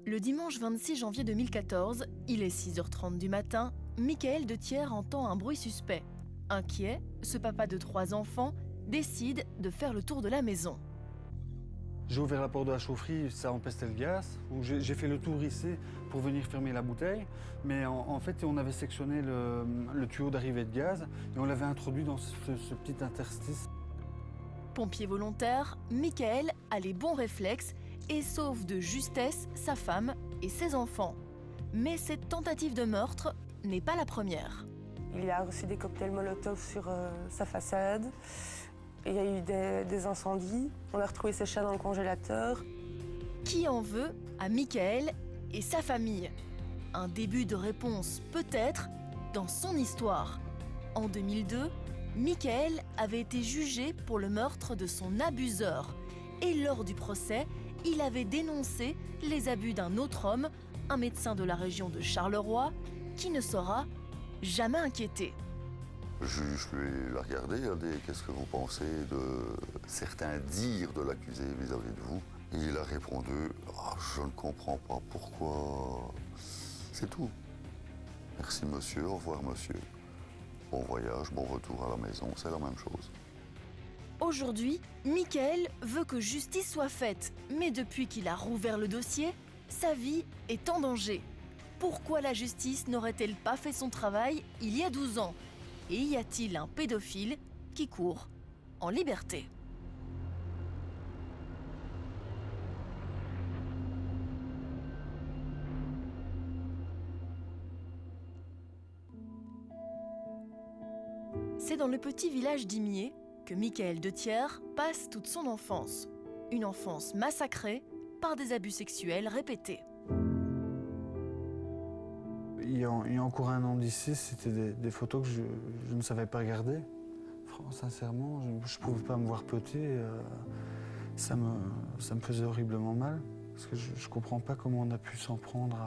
Le dimanche 26 janvier 2014, il est 6h30 du matin, Michael de Thiers entend un bruit suspect. Inquiet, ce papa de 3 enfants décide de faire le tour de la maison. J'ai ouvert la porte de la chaufferie, ça empestait le gaz. J'ai fait le tour ici pour venir fermer la bouteille. Mais en fait, on avait sectionné le tuyau d'arrivée de gaz et on l'avait introduit dans ce petit interstice. Pompier volontaire, Michael a les bons réflexes et sauve de justesse sa femme et ses enfants. Mais cette tentative de meurtre n'est pas la première. Il a reçu des cocktails Molotov sur sa façade. Il y a eu des incendies. On a retrouvé ses chats dans le congélateur. Qui en veut à Michael et sa famille? Un début de réponse peut-être dans son histoire. En 2002, Michael avait été jugé pour le meurtre de son abuseur. Et lors du procès, il avait dénoncé les abus d'un autre homme, un médecin de la région de Charleroi, qui ne sera jamais inquiété. Le juge lui a regardé, il a dit « Qu'est-ce que vous pensez de certains dires de l'accusé vis-à-vis de vous ?» Et il a répondu « Je ne comprends pas pourquoi. » C'est tout. Merci monsieur, au revoir monsieur. Bon voyage, bon retour à la maison, c'est la même chose. Aujourd'hui, Michael veut que justice soit faite, mais depuis qu'il a rouvert le dossier, sa vie est en danger. Pourquoi la justice n'aurait-elle pas fait son travail il y a 12 ans? Et y a-t-il un pédophile qui court en liberté? C'est dans le petit village d'Imier que Michael de Thiers passe toute son enfance. Une enfance massacrée par des abus sexuels répétés. Il y a encore un an d'ici, c'était des photos que je ne savais pas regarder. Sincèrement, je ne pouvais pas me voir petit. Ça me faisait horriblement mal. Parce que je ne comprends pas comment on a pu s'en prendre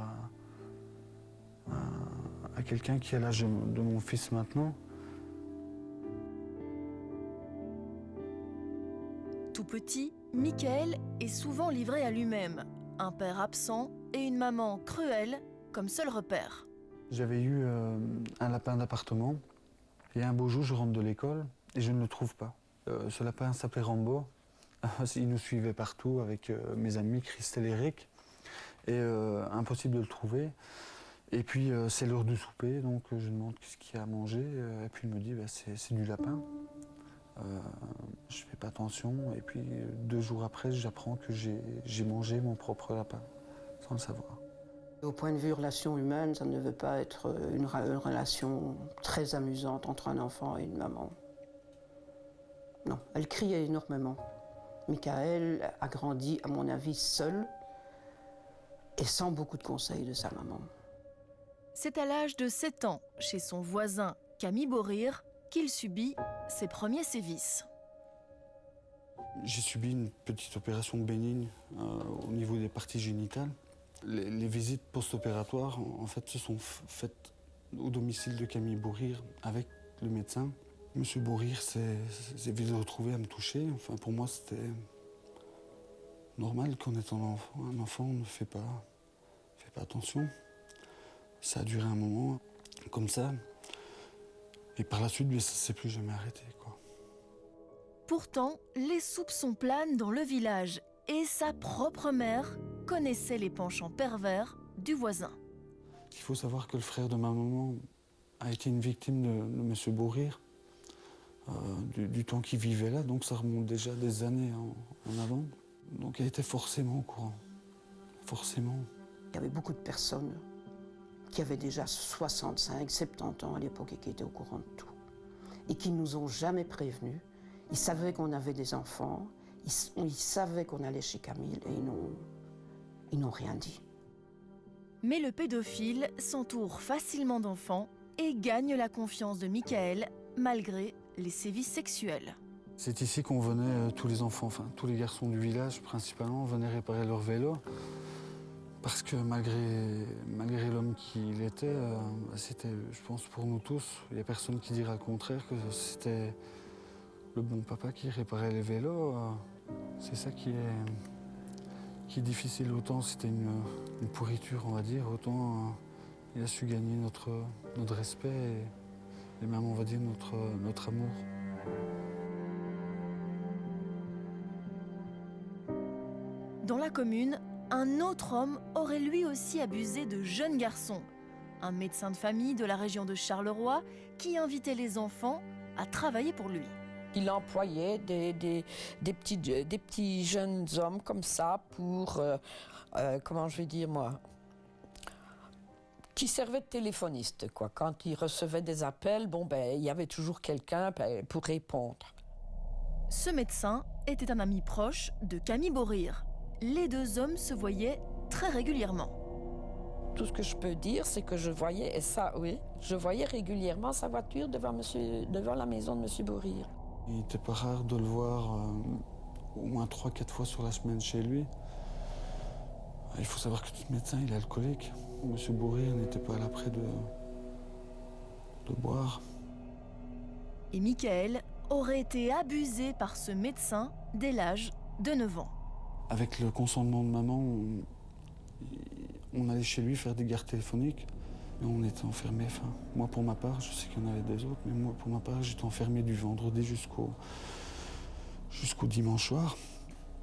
à quelqu'un qui a l'âge de mon fils maintenant. Tout petit, Michael est souvent livré à lui-même. Un père absent et une maman cruelle comme seul repère. J'avais eu un lapin d'appartement. Et un beau jour, je rentre de l'école et je ne le trouve pas. Ce lapin s'appelait Rambo. Il nous suivait partout avec mes amis, Christelle et Eric. Et impossible de le trouver. Et puis, c'est l'heure du souper, donc je demande ce qu'il y a à manger. Et puis, il me dit, c'est du lapin. Je fais pas attention. Et puis, 2 jours après, j'apprends que j'ai mangé mon propre lapin, sans le savoir. Au point de vue relation humaine, ça ne veut pas être une relation très amusante entre un enfant et une maman. Non, elle criait énormément. Michael a grandi, à mon avis, seul et sans beaucoup de conseils de sa maman. C'est à l'âge de 7 ans, chez son voisin Camille Borir, qu'il subit ses premiers sévices. J'ai subi une petite opération bénigne au niveau des parties génitales. Les visites post-opératoires, en fait, se sont faites au domicile de Camille Borir avec le médecin. Monsieur Borir s'est vite retrouvé à me toucher. Enfin, pour moi, c'était normal qu'en étant un enfant, on ne fait pas attention. Ça a duré un moment comme ça. Et par la suite, ça ne s'est plus jamais arrêté, quoi. Pourtant, les soupçons planent dans le village et sa propre mère connaissait les penchants pervers du voisin. Il faut savoir que le frère de ma maman a été une victime de M. Borir du temps qu'il vivait là, donc ça remonte déjà des années en avant. Donc elle était forcément au courant, forcément. Il y avait beaucoup de personnes qui avaient déjà 65, 70 ans à l'époque et qui étaient au courant de tout. Et qui ne nous ont jamais prévenus. Ils savaient qu'on avait des enfants, ils savaient qu'on allait chez Camille et ils n'ont rien dit. Mais le pédophile s'entoure facilement d'enfants et gagne la confiance de Michael malgré les sévices sexuels. C'est ici qu'on venait, tous les enfants, enfin tous les garçons du village principalement, venaient réparer leur vélo. Parce que malgré l'homme qu'il était, c'était, je pense pour nous tous, il n'y a personne qui dira le contraire, que c'était le bon papa qui réparait les vélos. C'est ça qui qui est difficile. Autant c'était une pourriture, on va dire, autant il a su gagner notre respect et même, on va dire, notre amour. Dans la commune, un autre homme aurait lui aussi abusé de jeunes garçons. Un médecin de famille de la région de Charleroi qui invitait les enfants à travailler pour lui. Il employait des petits jeunes hommes comme ça pour, comment je vais dire moi, qui servaient de téléphonistes, quoi. Quand il recevait des appels, bon, ben, il y avait toujours quelqu'un pour répondre. Ce médecin était un ami proche de Camille Borir. Les deux hommes se voyaient très régulièrement. Tout ce que je peux dire, c'est que je voyais, et ça, oui, je voyais régulièrement sa voiture devant la maison de M. Borir. Il n'était pas rare de le voir au moins 3-4 fois sur la semaine chez lui. Il faut savoir que tout médecin, il est alcoolique. M. Borir n'était pas là près de boire. Et Michael aurait été abusé par ce médecin dès l'âge de 9 ans. Avec le consentement de maman, on allait chez lui faire des gardes téléphoniques. Mais on était enfermés. Enfin, moi, pour ma part, je sais qu'il y en avait des autres, mais moi, pour ma part, j'étais enfermé du vendredi jusqu'au dimanche soir.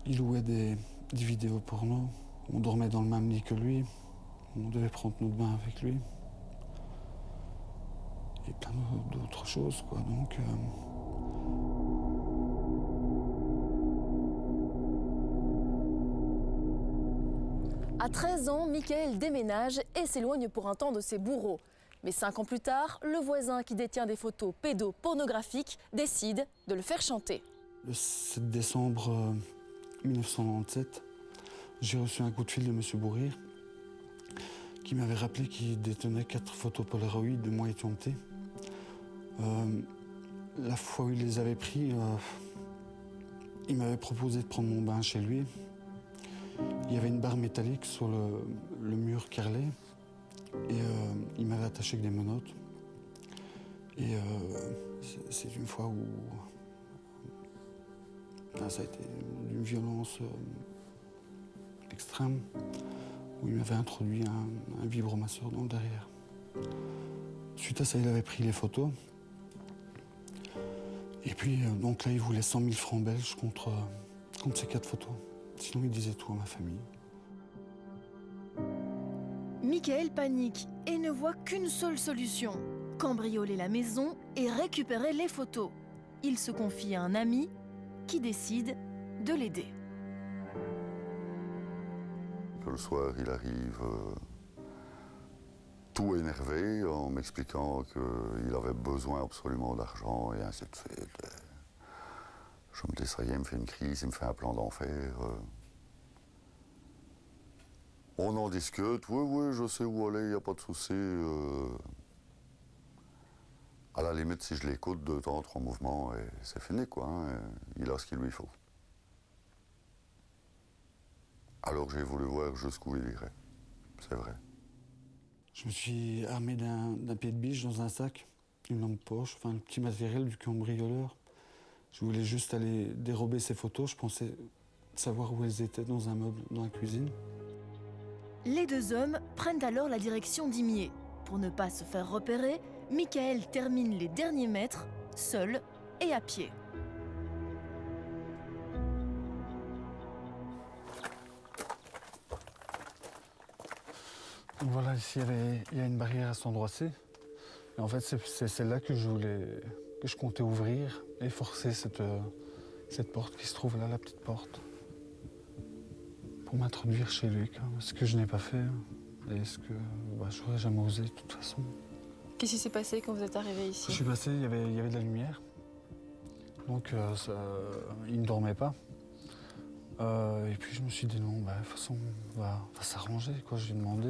Il louait des vidéos porno. On dormait dans le même lit que lui. On devait prendre notre bain avec lui. Et plein d'autres choses, quoi. Donc, À 13 ans, Michael déménage et s'éloigne pour un temps de ses bourreaux. Mais 5 ans plus tard, le voisin qui détient des photos pédopornographiques décide de le faire chanter. Le 7 décembre 1997, j'ai reçu un coup de fil de M. Borir qui m'avait rappelé qu'il détenait 4 photos Polaroid de moi étouffé. La fois où il les avait pris, il m'avait proposé de prendre mon bain chez lui. Il y avait une barre métallique sur le mur carrelé et il m'avait attaché avec des menottes. Et c'est une fois où ça a été d'une violence extrême, où il m'avait introduit un vibromasseur dans le derrière. Suite à ça, il avait pris les photos. Et puis, donc là, il voulait 100 000 francs belges contre ces 4 photos. Sinon, il disait tout à ma famille. Michael panique et ne voit qu'une seule solution, cambrioler la maison et récupérer les photos. Il se confie à un ami qui décide de l'aider. Le soir, il arrive tout énervé en m'expliquant qu'il avait besoin absolument d'argent et ainsi de suite. Je me dis, ça y est, il me fait une crise, il me fait un plan d'enfer. On en discute, oui, je sais où aller, il n'y a pas de souci. À la limite, si je l'écoute 2 temps, 3 mouvements, et c'est fini, quoi. Hein, il a ce qu'il lui faut. Alors j'ai voulu voir jusqu'où il irait. C'est vrai. Je me suis armé d'un pied de biche dans un sac, une lampe poche, enfin le petit matériel du cambrioleur. Je voulais juste aller dérober ces photos. Je pensais savoir où elles étaient dans un meuble, dans la cuisine. Les deux hommes prennent alors la direction d'Imier. Pour ne pas se faire repérer, Michael termine les derniers mètres, seul et à pied. Donc voilà, ici il y a une barrière à cet endroit-ci. Et en fait, c'est celle-là que je comptais ouvrir et forcer cette porte qui se trouve là, la petite porte, pour m'introduire chez lui. Ce que je n'ai pas fait et ce que je n'aurais jamais osé de toute façon. Qu'est-ce qui s'est passé quand vous êtes arrivé ici? Je suis passé, il y avait de la lumière, donc il ne dormait pas. Et puis je me suis dit non, de toute façon, on va s'arranger, quoi. Je lui ai demandé.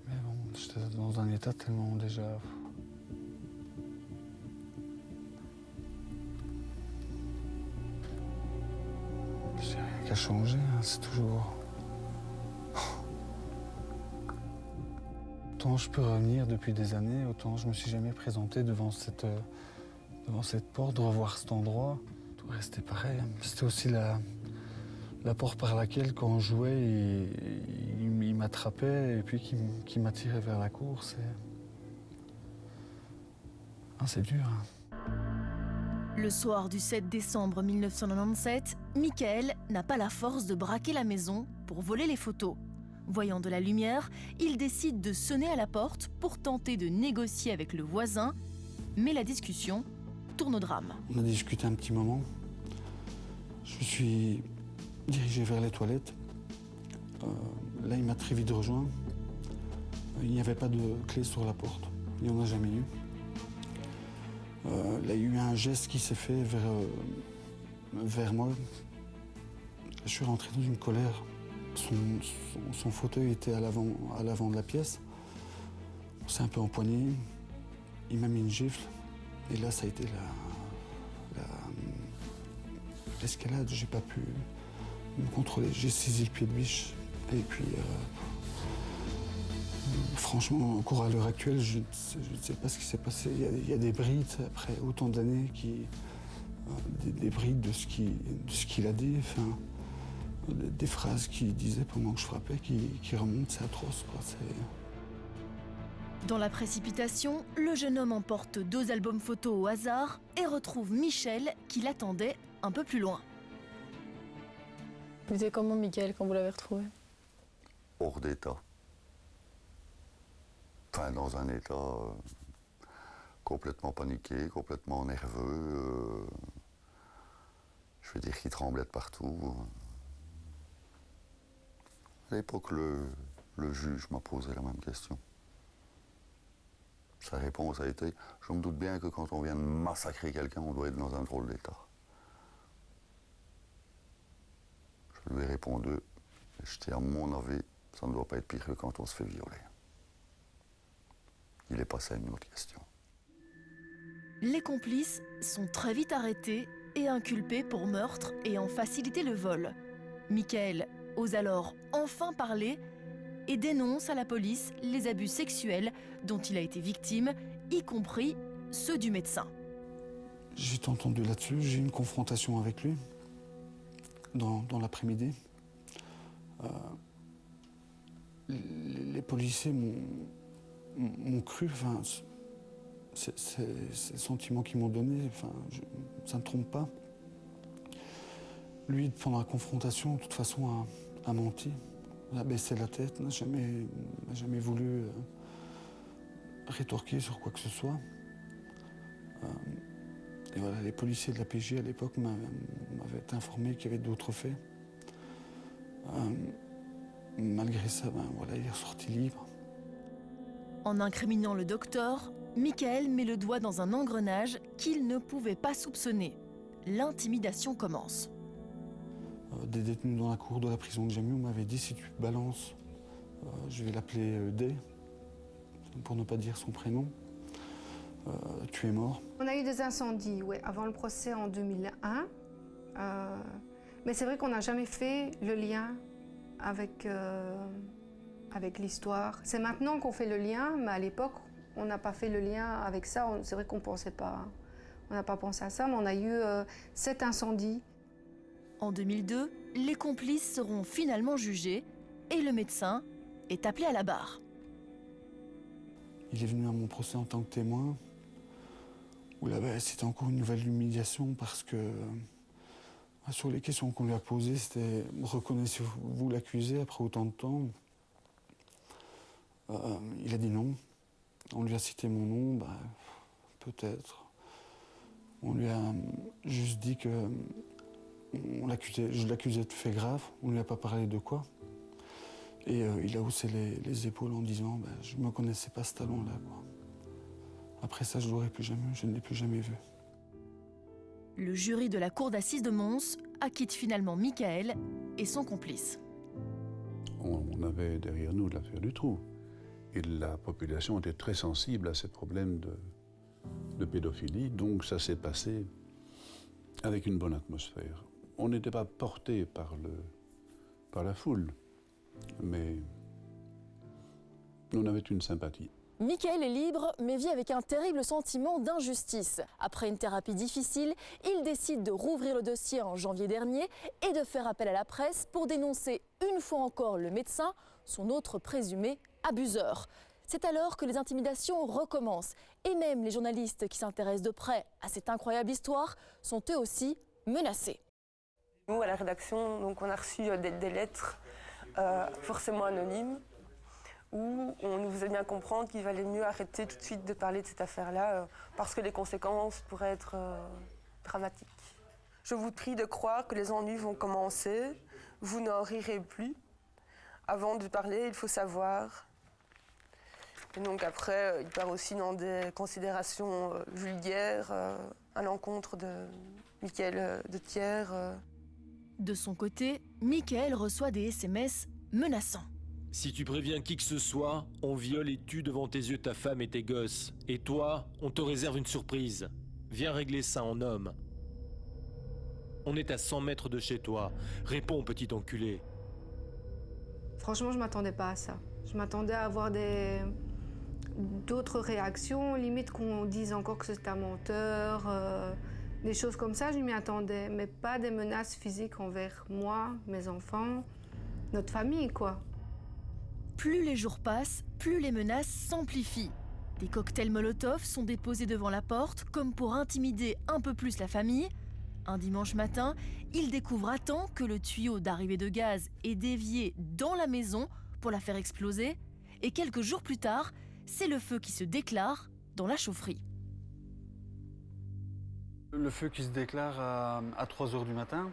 Mais bon, j'étais dans un état tellement déjà. J'ai rien qu'à changer, hein, c'est toujours. Autant je peux revenir depuis des années, autant je me suis jamais présenté devant cette porte, de revoir cet endroit. Tout restait pareil. C'était aussi La porte par laquelle, quand on jouait, il m'attrapait et puis qui m'attirait vers la cour, c'est dur. Hein. Le soir du 7 décembre 1997, Michael n'a pas la force de braquer la maison pour voler les photos. Voyant de la lumière, il décide de sonner à la porte pour tenter de négocier avec le voisin, mais la discussion tourne au drame. On a discuté un petit moment. Je me suis dirigé vers les toilettes. Là, il m'a très vite rejoint. Il n'y avait pas de clé sur la porte. Il n'y en a jamais eu. Là, il y a eu un geste qui s'est fait vers moi. Je suis rentré dans une colère. Son fauteuil était à l'avant de la pièce. On s'est un peu empoigné. Il m'a mis une gifle. Et là, ça a été l'escalade. J'ai pas pu me contrôler. J'ai saisi le pied de biche. Et puis, franchement, encore à l'heure actuelle, je ne sais pas ce qui s'est passé. Il y a des brides, après autant d'années, des brides de ce qu'il a dit. Enfin, des phrases qu'il disait pendant que je frappais qui remontent, c'est atroce, quoi. Dans la précipitation, le jeune homme emporte 2 albums photos au hasard et retrouve Michel qui l'attendait un peu plus loin. Vous étiez comment, Michael, quand vous l'avez retrouvé? Hors d'état. Enfin, dans un état complètement paniqué, complètement nerveux. Je veux dire qu'il tremblait de partout. À l'époque, le juge m'a posé la même question. Sa réponse a été « Je me doute bien que quand on vient de massacrer quelqu'un, on doit être dans un drôle d'état. » Je lui ai répondu « Je dis à mon avis, ça ne doit pas être pire que quand on se fait violer. » Il est passé à une autre question. Les complices sont très vite arrêtés et inculpés pour meurtre ayant facilité le vol. Michael ose alors enfin parler et dénonce à la police les abus sexuels dont il a été victime, y compris ceux du médecin. J'ai été entendu là-dessus, j'ai eu une confrontation avec lui dans l'après-midi. Les policiers m'ont cru, enfin, ces sentiments qu'ils m'ont donnés, enfin, ça ne trompe pas. Lui, pendant la confrontation, de toute façon, a menti, a baissé la tête, n'a jamais voulu rétorquer sur quoi que ce soit. Et voilà, les policiers de la PJ à l'époque m'avaient informé qu'il y avait d'autres faits. Malgré ça, voilà, il est ressorti libre. En incriminant le docteur, Michael met le doigt dans un engrenage qu'il ne pouvait pas soupçonner. L'intimidation commence. Des détenus dans la cour de la prison de Jammu m'avaient dit « Si tu te balances, je vais l'appeler D, pour ne pas dire son prénom, tu es mort ». On a eu des incendies, ouais, avant le procès en 2001. Mais c'est vrai qu'on n'a jamais fait le lien avec l'histoire. C'est maintenant qu'on fait le lien, mais à l'époque, on n'a pas fait le lien avec ça. C'est vrai qu'on pensait pas, on n'a pas pensé à ça, mais on a eu 7 incendies. En 2002, les complices seront finalement jugés et le médecin est appelé à la barre. Il est venu à mon procès en tant que témoin, où là, c'était encore une nouvelle humiliation parce que sur les questions qu'on lui a posées, c'était « Reconnaissez-vous l'accusé après autant de temps ?» Il a dit non. On lui a cité mon nom, peut-être. On lui a juste dit que je l'accusais de faits graves, on ne lui a pas parlé de quoi. Et il a haussé les épaules en disant je ne me connaissais pas ce talent-là. Après ça, je ne l'ai plus jamais vu. Le jury de la cour d'assises de Mons acquitte finalement Michael et son complice. On avait derrière nous l'affaire du trou. Et la population était très sensible à ces problèmes de pédophilie, donc ça s'est passé avec une bonne atmosphère. On n'était pas porté par la foule, mais on avait une sympathie. Michael est libre, mais vit avec un terrible sentiment d'injustice. Après une thérapie difficile, il décide de rouvrir le dossier en janvier dernier et de faire appel à la presse pour dénoncer une fois encore le médecin, son autre présumé abuseur. C'est alors que les intimidations recommencent et même les journalistes qui s'intéressent de près à cette incroyable histoire sont eux aussi menacés. Nous, à la rédaction, donc, on a reçu des lettres forcément anonymes où on nous faisait bien comprendre qu'il valait mieux arrêter tout de suite de parler de cette affaire-là parce que les conséquences pourraient être dramatiques. Je vous prie de croire que les ennuis vont commencer, vous n'en rirez plus. Avant de parler, il faut savoir. Et donc après, il part aussi dans des considérations vulgaires à l'encontre de Michael de Thiers. De son côté, Michael reçoit des SMS menaçants. Si tu préviens qui que ce soit, on viole et tue devant tes yeux ta femme et tes gosses. Et toi, on te réserve une surprise. Viens régler ça en homme. On est à 100 mètres de chez toi. Réponds, petit enculé. Franchement, je ne m'attendais pas à ça. Je m'attendais à avoir d'autres réactions, limite qu'on dise encore que c'est un menteur, des choses comme ça, je m'y attendais, mais pas des menaces physiques envers moi, mes enfants, notre famille, quoi. Plus les jours passent, plus les menaces s'amplifient. Des cocktails Molotov sont déposés devant la porte, comme pour intimider un peu plus la famille. Un dimanche matin, il découvre à temps que le tuyau d'arrivée de gaz est dévié dans la maison pour la faire exploser. Et quelques jours plus tard, c'est le feu qui se déclare dans la chaufferie. Le feu qui se déclare à 3 h du matin.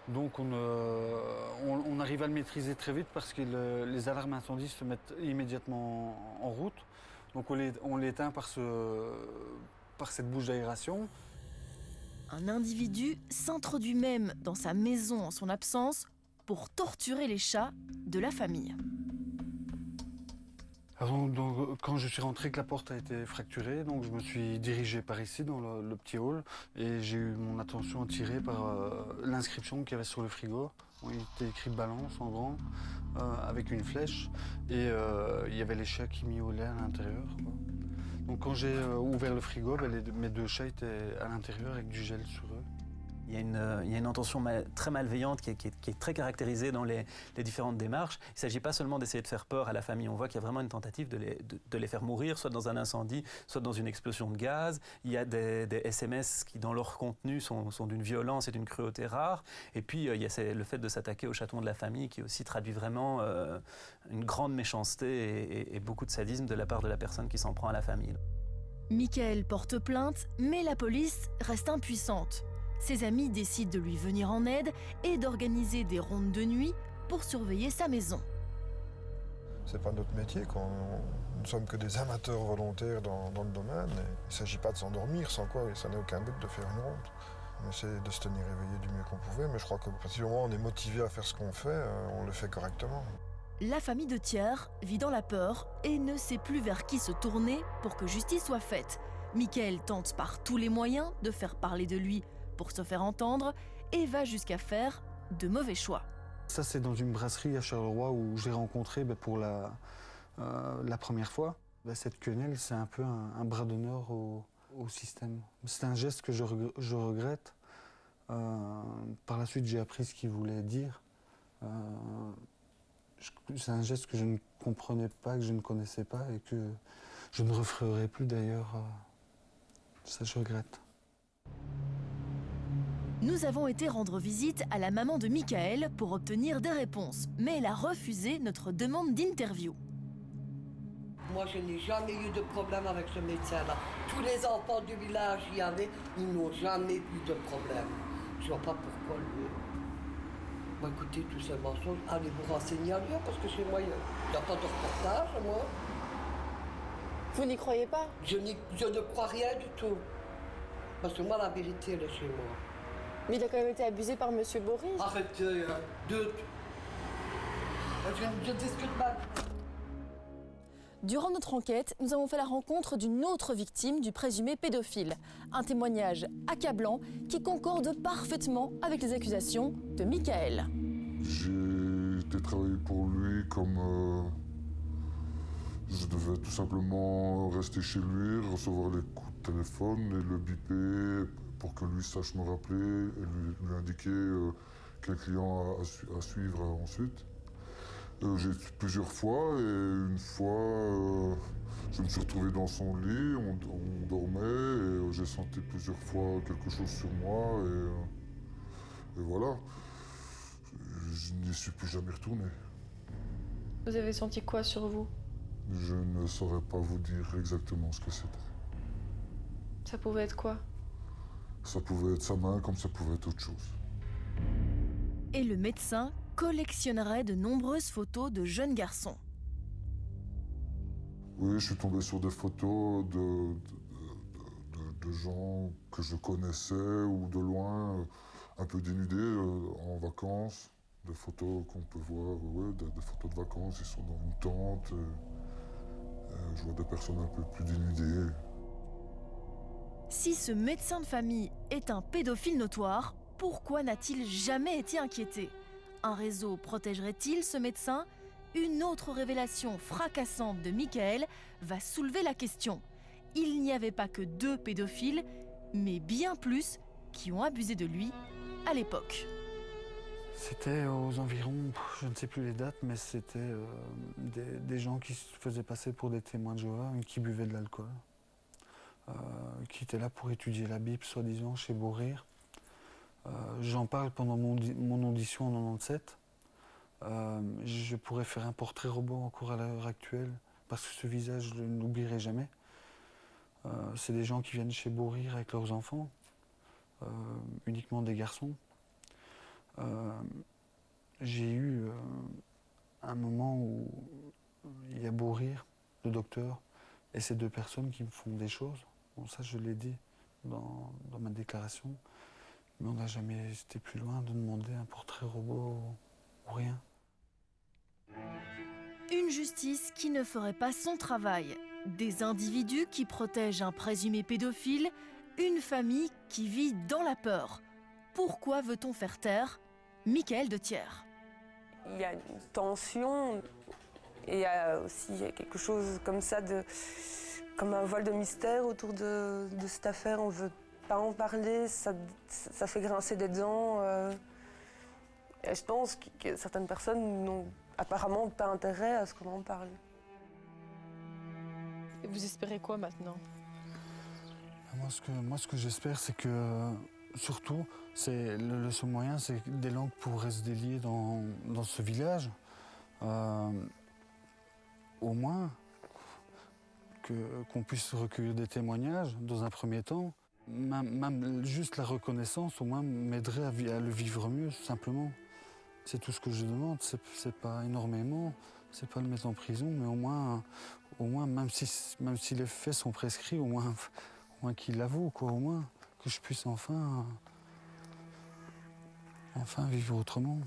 Donc on arrive à le maîtriser très vite parce que les alarmes incendies se mettent immédiatement en route. Donc on l'éteint par cette bouche d'aération. Un individu s'introduit même dans sa maison en son absence pour torturer les chats de la famille. Alors, donc, quand je suis rentré, que la porte a été fracturée, donc je me suis dirigé par ici dans le petit hall et j'ai eu mon attention attirée par l'inscription qu'il y avait sur le frigo. Il était écrit balance en grand avec une flèche et il y avait les chats qui miaulaient à l'intérieur. Donc quand j'ai ouvert le frigo, mes 2 chats étaient à l'intérieur avec du gel sur eux. Il y a une intention très malveillante qui est très caractérisée dans les différentes démarches. Il ne s'agit pas seulement d'essayer de faire peur à la famille. On voit qu'il y a vraiment une tentative de les faire mourir, soit dans un incendie, soit dans une explosion de gaz. Il y a des SMS qui, dans leur contenu, sont d'une violence et d'une cruauté rare. Et puis, il y a le fait de s'attaquer aux chatons de la famille qui aussi traduit vraiment une grande méchanceté et beaucoup de sadisme de la part de la personne qui s'en prend à la famille. Michael porte plainte, mais la police reste impuissante. Ses amis décident de lui venir en aide et d'organiser des rondes de nuit pour surveiller sa maison. C'est pas notre métier, nous ne sommes que des amateurs volontaires dans le domaine. Et il ne s'agit pas de s'endormir, sans quoi ça n'a aucun but de faire une ronde. On essaie de se tenir éveillé du mieux qu'on pouvait, mais je crois que partir du moment où on est motivé à faire ce qu'on fait, on le fait correctement. La famille de Thiers vit dans la peur et ne sait plus vers qui se tourner pour que justice soit faite. Michael tente par tous les moyens de faire parler de lui pour se faire entendre et va jusqu'à faire de mauvais choix. Ça, c'est dans une brasserie à Charleroi où j'ai rencontré pour la première fois. Cette quenelle, c'est un peu un bras d'honneur au système. C'est un geste que je regrette. Par la suite, j'ai appris ce qu'il voulait dire. C'est un geste que je ne comprenais pas, que je ne connaissais pas et que je ne referai plus d'ailleurs. Ça, je regrette. Nous avons été rendre visite à la maman de Michael pour obtenir des réponses, mais elle a refusé notre demande d'interview. Moi, je n'ai jamais eu de problème avec ce médecin-là. Tous les enfants du village y allaient, ils n'ont jamais eu de problème. Je ne vois pas pourquoi lui... Bon, écoutez, tous ces mensonges, allez vous renseigner à lui, parce que chez moi, il n'y a pas de reportage, moi. Vous n'y croyez pas? Je ne crois rien du tout. Parce que moi, la vérité, elle est chez moi. Mais il a quand même été abusé par Monsieur Boris. Arrêtez, je discute mal. Durant notre enquête, nous avons fait la rencontre d'une autre victime du présumé pédophile. Un témoignage accablant qui concorde parfaitement avec les accusations de Michael. J'ai été travailler pour lui comme Je devais tout simplement rester chez lui, recevoir les coups de téléphone et le biper pour que lui sache me rappeler et lui indiquer quel client à suivre ensuite. J'ai été plusieurs fois et une fois, je me suis retrouvé dans son lit, on dormait et j'ai senti plusieurs fois quelque chose sur moi et voilà. Je n'y suis plus jamais retourné. Vous avez senti quoi sur vous? Je ne saurais pas vous dire exactement ce que c'était. Ça pouvait être quoi? Ça pouvait être sa main comme ça pouvait être autre chose. Et le médecin collectionnerait de nombreuses photos de jeunes garçons. Oui, je suis tombé sur des photos de gens que je connaissais ou de loin, un peu dénudés en vacances. Des photos qu'on peut voir, ouais, des photos de vacances, ils sont dans une tente. Je vois des personnes un peu plus dénudées. Si ce médecin de famille est un pédophile notoire, pourquoi n'a-t-il jamais été inquiété? Un réseau protégerait-il ce médecin? Une autre révélation fracassante de Michael va soulever la question. Il n'y avait pas que 2 pédophiles, mais bien plus qui ont abusé de lui à l'époque. C'était aux environs, je ne sais plus les dates, mais c'était des gens qui se faisaient passer pour des témoins de Jéhovah et qui buvaient de l'alcool. Qui étaient là pour étudier la Bible, soi-disant, chez Beaurire. J'en parle pendant mon audition en 97. Je pourrais faire un portrait robot encore à l'heure actuelle, parce que ce visage, je ne l'oublierai jamais. C'est des gens qui viennent chez Beaurire avec leurs enfants, uniquement des garçons. J'ai eu un moment où il y a Beaurire, le docteur, et ces 2 personnes qui me font des choses. Bon, ça, je l'ai dit dans ma déclaration, mais on n'a jamais été plus loin de demander un portrait robot ou rien. Une justice qui ne ferait pas son travail, des individus qui protègent un présumé pédophile, une famille qui vit dans la peur. Pourquoi veut-on faire taire Michael de Thiers? Il y a une tension et il y a aussi quelque chose comme ça, comme un voile de mystère autour de cette affaire. On ne veut pas en parler, ça fait grincer des dents. Et je pense que certaines personnes n'ont apparemment pas intérêt à ce qu'on en parle. Et vous espérez quoi maintenant? Moi, ce que j'espère, c'est que, surtout, le seul moyen, c'est que des langues pourraient se délier dans ce village. Au moins, qu'on puisse recueillir des témoignages dans un premier temps. Même juste la reconnaissance, au moins, m'aiderait à le vivre mieux, simplement. C'est tout ce que je demande. C'est pas énormément, c'est pas le mettre en prison, mais au moins même si les faits sont prescrits, au moins qu'il l'avoue, quoi, au moins que je puisse enfin vivre autrement.